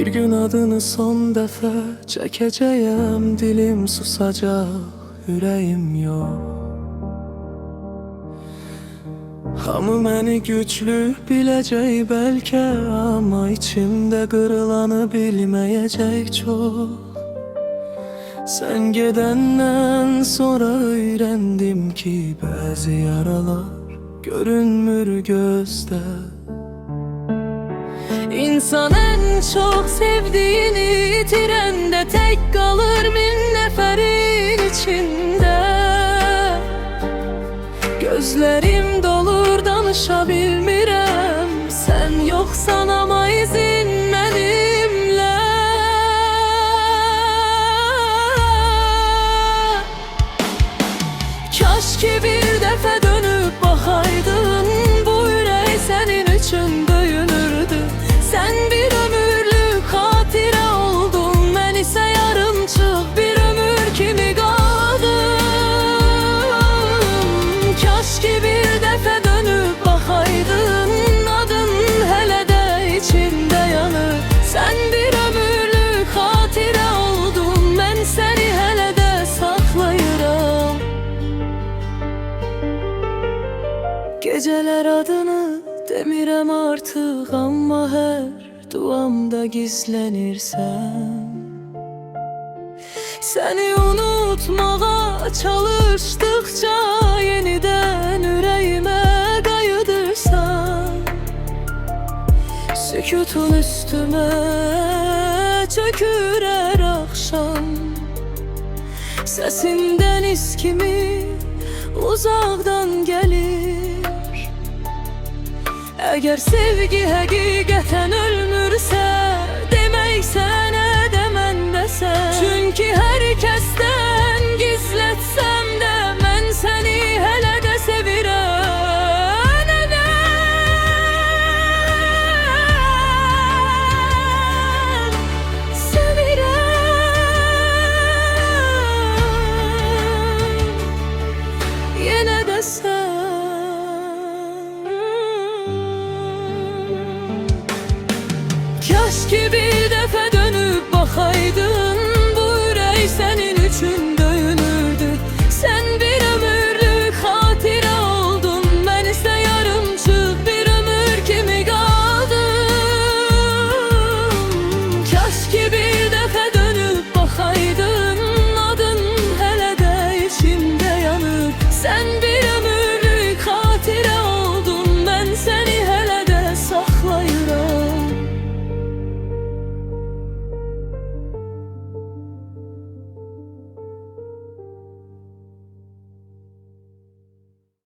Bir gün adını son defa çekeceğim, dilim susacak, yüreğim yok. Hamı məni güçlü biləcək bəlkə, amma içimdə qırılanı bilməyəcək çox. Sən gedəndən sonra öyrəndim ki, bəzi yaralar görünmür gözdə. İnsan en çok sevdiğini itirende tek kalır min neferin içinde. Gözlerim dolur, danışa bilmirəm, sen yoksan ama izin benimle. Kaş ki bir dəfə dönüp baxaydın, bu ürək sənin üçün döyünürdü. Sen bir ömürlük hatire oldun, ben ise yarımçıq bir ömür kimi qaldım. Kaş ki bir dəfə dönüp baxaydın, adın hələ də içimdə yanır. Sen bir ömürlük hatire oldun, ben səni hələ də saxlayıram. Geceler adını demirəm artıq, amma hər duamda gizlənirsən. Səni unutmağa çalışdıkça yenidən ürəyimə qayıdırsan. Sükutun üstümə çökür hər axşam. Səsindən iz kimi uzaqdan gəlir. Əgər sevgi həqiqətən ölmürsə,